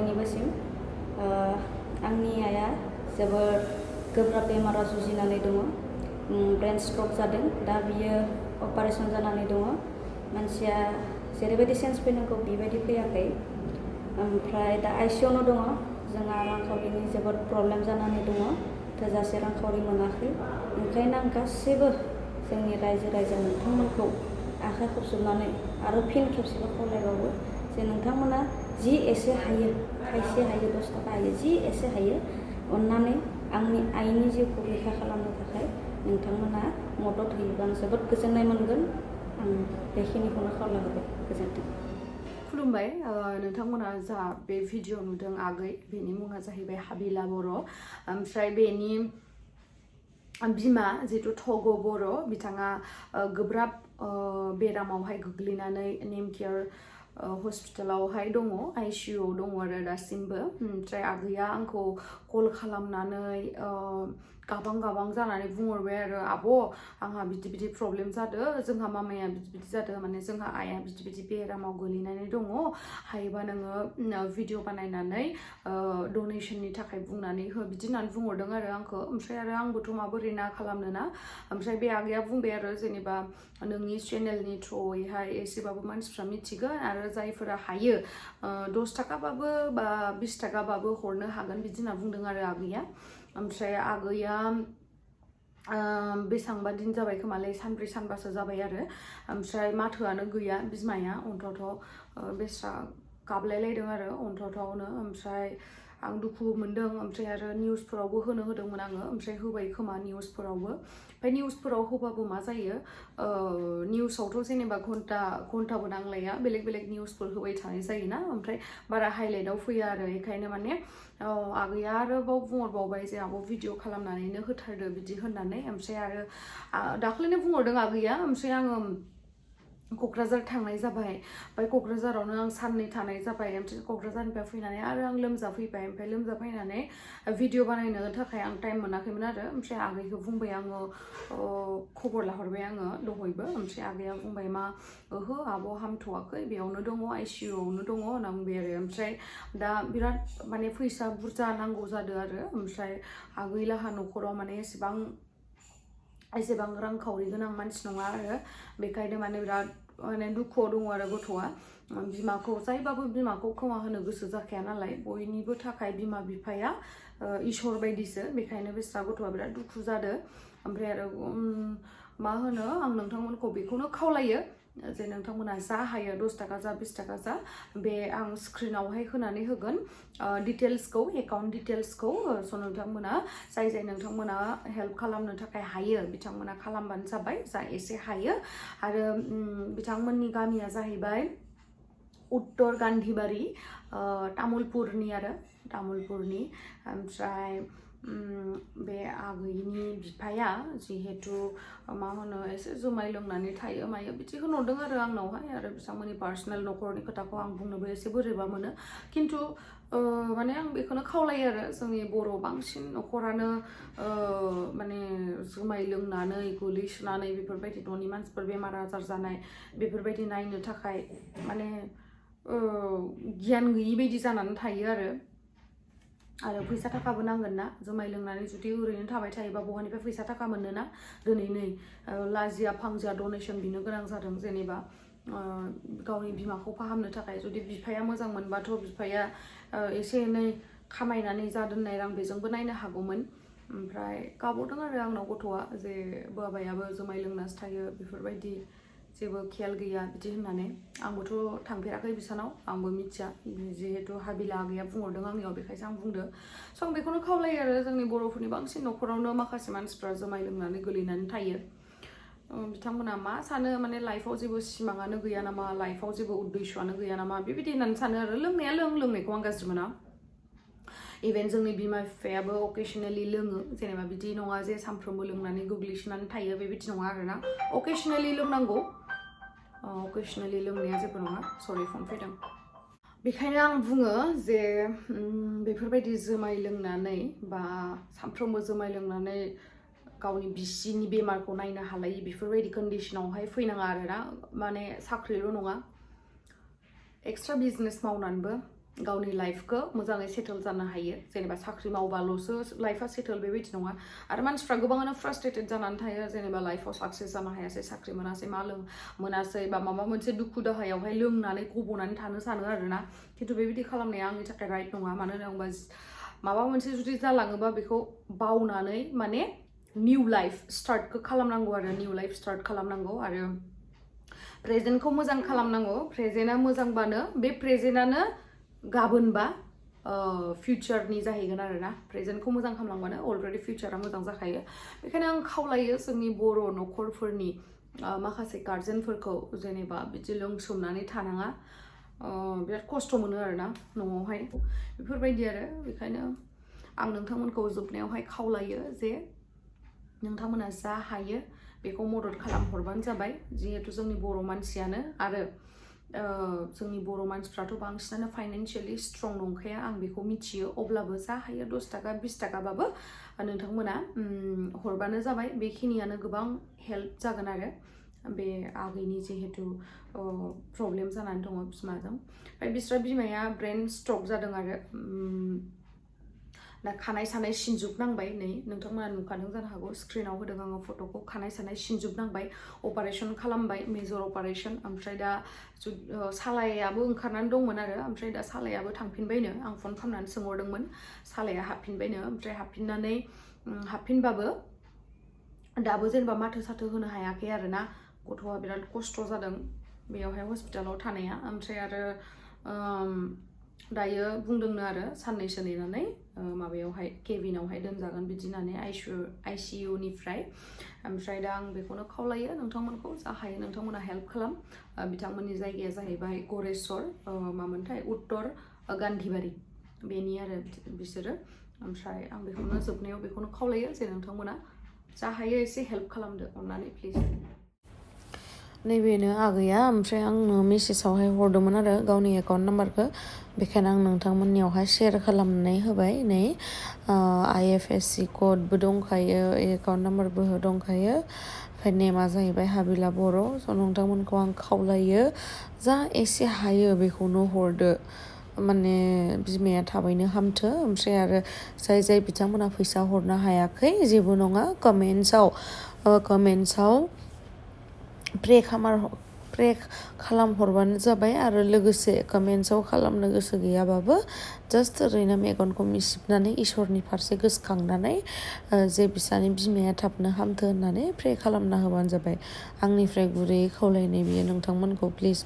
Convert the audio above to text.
बयनिबोसिम आंनि आइया जोबोर गोब्राब बेमाराव जुजिनानै दङ ब्रेन स्ट्रक जादों दा बियो अपारेशन जानानै दङ मानसिया जेरैबायदि सेन्स फैनांगौ बेबायदि फैयाखै ओमफ्राय दा आइसिइउआवनो दङ जोंहा रांखावरिनि जोबोद प्रब्लेम जानानै दङ थोजासे रांखावरि मोनाखै ओंखायनो आं गासैबो जोंनि रायजो राजा नोंथांमोनखौ आखाइ खबजबनानै आरो फिन खेबसेबाव खावलायबावो जे नोंथांमोना जि एसे हायो थाइसे हायो 10 थाखा हायो जि एसे हायो अन्नानै आंनि आइनि जिउखौ रैखा खालामनो थाखाय नोंथांमोना मदद होयोबा आं जोबोद गोजोननाय मोनगोन आं बेखिनिखौनो खावलायहरबाय गोजोन्थों खुलुमबाय नोंथांमोना जा बे भिडिअ नुदों आगै बेनि मुङा जाहैबाय हाबिला बर' ओमफ्राय बेनि बिमा जिथु थग' बर' बिथाङा गोब्राब बेरामावहाय गोग्लैनानै नेम केयार हस्पिटालावहाय दङ आइसिइउआव दङ आरो दासिमबो ओमफ्राय आगैया आंखौ कल खालामनानै गाबां जानानै बुंहरबाय आरो आब' आंहा बिदि बिदि प्रब्लेम जादों जोंहा मामाया बिदि बिदि जादों माने जोंहा आइया बिदि बिदि बेरामाव गोलैनानै दङ हायोबा नोङो भिडिअ बानायनानै डनेसननि थाखाय बुंनानै हो बिदि होननानै बुंहरदों आरो आंखौ ओमफ्राय आरो आंबोथ' माबोरै ना खालामनो ना ओमफ्राय बे आगैया बुंबाय आरो जेनेबा नोंनि चेनेलनि थ्रुयैहाय एसेबाबो मानसिफ्रा मिथिगोन आरो जायफोरा हायो 10 थाखाबाबो बा 20 थाखाबाबो हरनो हागोन बिदि होनना बुंदों आरो आगैया ओमफ्राय आगैया बेसेबांबा दिन जाबाय खोमालाय सानब्रै सानबासो जाबाय आरो ओमफ्राय माथोआनो गैया बिमाया अन्थावथाव बेस्रा गाबलायलायदों आरो अन्थावथावनो ओमफ्राय आं दुखु मोनदों ओमफ्राय आरो निउसफोरावबो होदोंमोन आङो ओमफ्राय होबाय खोमा निउसफोरावबो ओमफ्राय निउसफोराव होबाबो मा जायो निउसावथ' जेनेबा घन्टाबो नांलाया बेलेग बेलेग निउसफोर होबाय थानाय जायोना ओमफ्राय बारा हाइलाइटआव फैया आरो बेखायनो माने आगैया आरोबाव बुंहरबावबाय जे आब' भिडिअ खालामनानैनो होथारदो बिदि होननानै ओमफ्राय आरो दाख्लैनो बुंहरदों आगैया ओमफ्राय आङो क'क्राझार थांनाय जाबाय ओमफ्राय क'क्राझारावनो आं साननै थानाय जाबाय ओमफ्राय क'क्राझारनिफ्राय फैनानै आरो आं लोमजाफैबाय ओमफ्राय लोमजाफैनानै भिडिअ बानायनो थाखाय आं टाइम मोनाखैमोन आरो ओमफ्राय आगैखौ बुंबाय आङो खबर लाहरबाय आङो दहायबो ओमफ्राय आगैया बुंबाय मा ओहो आब' हामथ'वाखै बेयावनो दङ आइसिइउआवनो दङ होनना बुंबाय आरो ओमफ्राय दा बिराद माने फैसा बुरजा नांगौ जादों आरो ओमफ्राय आगैलाहा न'खराव माने एसेबां रांखावरि गोनां मानसि नङा आरो बेखायनो माने बिराद माने दुखुआव दङ आरो गथ'आ बिमाखौ जायबाबो बिमाखौ खोमा होनो गोसो जाखाया नालाय बयनिबो थाखाय बिमा बिफाया इसोर बायदिसो बेखायनो बिस्रा गथ'आ बिराद दुखु जादों ओमफ्राय आरो मा होनो आं नोंथांमोनखौ बेखौनो खावलायो जे नोंथांमोना जा हायो 10 थाखा जा 20 थाखा जा बे आं स्क्रिनावहाय होनानै होगोन डिटेल्सखौ एकाउन्ट डिटेल्सखौ स' नोंथांमोना जाय नोंथांमोना हेल्प खालामनो थाखाय हायो बिथांमोना खालामबानो जाबाय जा एसे हायो आरो बिथांमोननि गामिया जाहैबाय उत्तर गान्धीबारि तामुलपुरनि ओमफ्राय बे आगैनि बिफाया जिहेतु मा होनो एसे जुमाय लोंनानै थायो मायो बिदि होनहरदों आरो आंनावहाय आरो बिथांमोननि पार्सनेल न'खरनि खोथाखौ आं बुंनोबो एसे बोरैबा मोनो खिन्थु माने आं बेखौनो खावलायो आरो जोंनि बर' बांसिन न'खरानो माने जुमाय लोंनानै गोलैसोनानै बेफोरबायदि न'नि मानसिफोर बेमार आजार जानाय बेफोरबायदि नायनो थाखाय माने गियान गैयि बायदि जानानै थायो आरो फैसा थाखाबो नांगोन ना जुमाय लोंनानै जुदि ओरैनो थाबाय थायोबा बहानिफ्राय फैसा थाखा मोननो ना दिनै नै लाजिया फांजिया डनेसन बिनो गोनां जादों जेनेबा गावनि बिमाखौ फाहामनो थाखाय जुदि बिफाया मोजां मोनबाथ' बिफाया एसे एनै खामायनानै जा दोननाय रां बेजोंबो नायनो हागौमोन ओमफ्राय गाबरदों आरो आंनाव गथ'आ जे बाबायाबो जुमाय लोंनासो थायो बेफोरबायदि जेबो खेयाल गैया बिदि होननानै आंबोथ' थांफेराखै बिसानाव आंबो मिथिया जिहेतु हाबिला आगैया बुंहरदों आंनियाव बेखायसो आं बुंदों स' आं बेखौनो खावलायो आरो जोंनि बर'फोरनि बांसिन न'खरावनो माखासे मानसिफ्रा जुमाय लोंनानै गोलैनानै थायो बिथांमोना मा सानो माने लाइफआव जेबो सिमाङानो गैया नामा लाइफआव जेबो उद्देश्यआनो गैया नामा बेबायदि होननानै सानो आरो लोंनाया लोंनायखौ आं गाज्रि मोना इभेन जोंनि बिमा बिफायाबो अकेसनेलि लोङो जेनेबा बिदि नङा जे सानफ्रोमबो लोंनानै गोग्लैसोनानै थायो बेबायदि नङा आरोना अकेसनेलि लोंनांगौ अकेसनेलि लोंनाया जेबो नङा सरि फन फैदों बेखायनो आं बुङो जे बेफोरबायदि जुमाय लोंनानै बा सानफ्रोमबो जुमाय लोंनानै गावनि बिसिनि बेमारखौ नायनो हालायि बेफोरबायदि कन्डिशनावहाय फैनाङा आरोना माने साख्रिल' नङा एक्सट्रा बिजनेस मावनानैबो गावनि लाइफखौ मोजाङै सेटल जानो हायो जेनेबा साख्रि मावबाल'सो लाइफआ सेटल बेबायदि नङा आरो मानसिफ्रा गोबाङानो फ्रास्ट्रेटेड जानानै थायो जेनेबा लाइफआव साक्सेस जानो हायासै साख्रि मोनासै मोनासै बा माबा मोनसे दुखु दाहायावहाय लोंनानै गब'नानै थानो सानो आरोना खिन्थु बेबायदि खालामनाया आंनि थाखाय राइट नङा मानो होनोबा माबा मोनसे जुदि जालाङोबा बेखौ बावनानै माने निउ लाइफ स्टार्टखौ खालामनांगौ आरो निउ लाइफ स्टार्ट खालामनांगौ आरो प्रेजेन्टखौ मोजां खालामनांगौ प्रेजेन्टआ मोजांबानो बे प्रेजेन्टआनो गाबोनबा फिउचारनि जाहैगोन आरोना प्रेजेन्टखौ मोजां खालामलांबानो अलरेडि फिउचारा मोजां जाखायो बेखायनो आं खावलायो जोंनि बर' न'खरफोरनि माखासे गार्जेनफोरखौ जेनेबा बिदि लोंसोमनानै थानाङा बिराद खस्थ' मोनो आरोना न'आवहाय बेफोरबायदि आरो बेखायनो आं नोंथांमोनखौ जोबनायावहाय खावलायो जे नोंथांमोना जा हायो बेखौ मदद खालामहरबानो जाबाय जिहेतु जोंनि बर' मानसियानो आरो जोंनि बर' मानसिफ्राथ' बांसिनानो फाइनान्शियेलि स्ट्रं नंखाया आं बेखौ मिथियो अब्लाबो जा हायो 10 थाखा 20 थाखाबाबो नोंथांमोना हरबानो जाबाय बेखिनियानो गोबां हेल्प जागोन आरो बे आगैनि जिहेतु प्रब्लेम जानानै दङ बिमाजों ओमफ्राय बिस्रा बिमाया ब्रेन स्ट्रक जादों आरो दा खानाय सानाय सिनजुब नांबाय नै नोंथांमोना नुखादों जानो हागौ स्क्रिनाव होदों आङो फट'खौ खानाय सानाय सिनजुब नांबाय अपारेशन खालामबाय मेजर अपारेशन ओमफ्राय दा सालायाबो ओंखारनानै दंमोन आरो ओमफ्राय दा सालायाबो थांफिनबायनो आं फन खालामनानै सोंहरदोंमोन सालाया हाबफिनबायनो ओमफ्राय हाबफिनबाबो दाबो जेनेबा माथो साथो होनो हायाखै आरोना गथ'आ बिराद खस्थ' जादों बेयावहाय हस्पिटालाव थानाया ओमफ्राय आरो दायो बुंदोंनो आरो साननैसो नेनानै माबायावहाय केबिनावहाय दोनजागोन बिदि होननानै आइसिइउनिफ्राय ओमफ्राय दा आं बेखौनो खावलायो नोंथांमोनखौ जा हायो नोंथांमोना हेल्प खालाम बिथांमोननि जायगाया जाहैबाय गरेस्वर मामोनथाय उत्तर गान्धीबारि बेनि आरो बिसोरो ओमफ्राय आं बेखौनो जोबनायाव बेखौनो खावलायो जे नोंथांमोना जा हायो एसे हेल्प खालामदो अननानै प्लिज नैबेनो आगैया ओमफ्राय आंनो मेसेजावहाय हरदोंमोन आरो गावनि एकाउन्ट नाम्बारखौ बेखायनो आं नोंथांमोननियावहाय शेयार खालामनानै होबाय नै IFSC क'डबो दंखायो एकाउन्ट नाम्बारबो दंखायो ओमफ्राय नेमा जाहैबाय हाबिला बर' स' नोंथांमोनखौ आं खावलायो जा एसे हायो बेखौनो हरदो माने बिमाया थाबैनो हामथो ओमफ्राय आरो जाय बिथांमोना फैसा हरनो हायाखै जेबो नङा कमेन्ट्सआव प्रे खालामहरबानो जाबाय आरो लोगोसे कमेन्ट्सआव खालामनो गोसो गैयाबाबो जास्ट ओरैनो मेगनखौ मिसिबनानै इसोरनि फारसे गोसोखांनानै जे बिसानि बिमाया थाबनो हामथो होननानै प्रे खालामना होबानो जाबाय आंनिफ्राय गुरैयै खावलायनाय बियो नोंथांमोनखौ प्लिज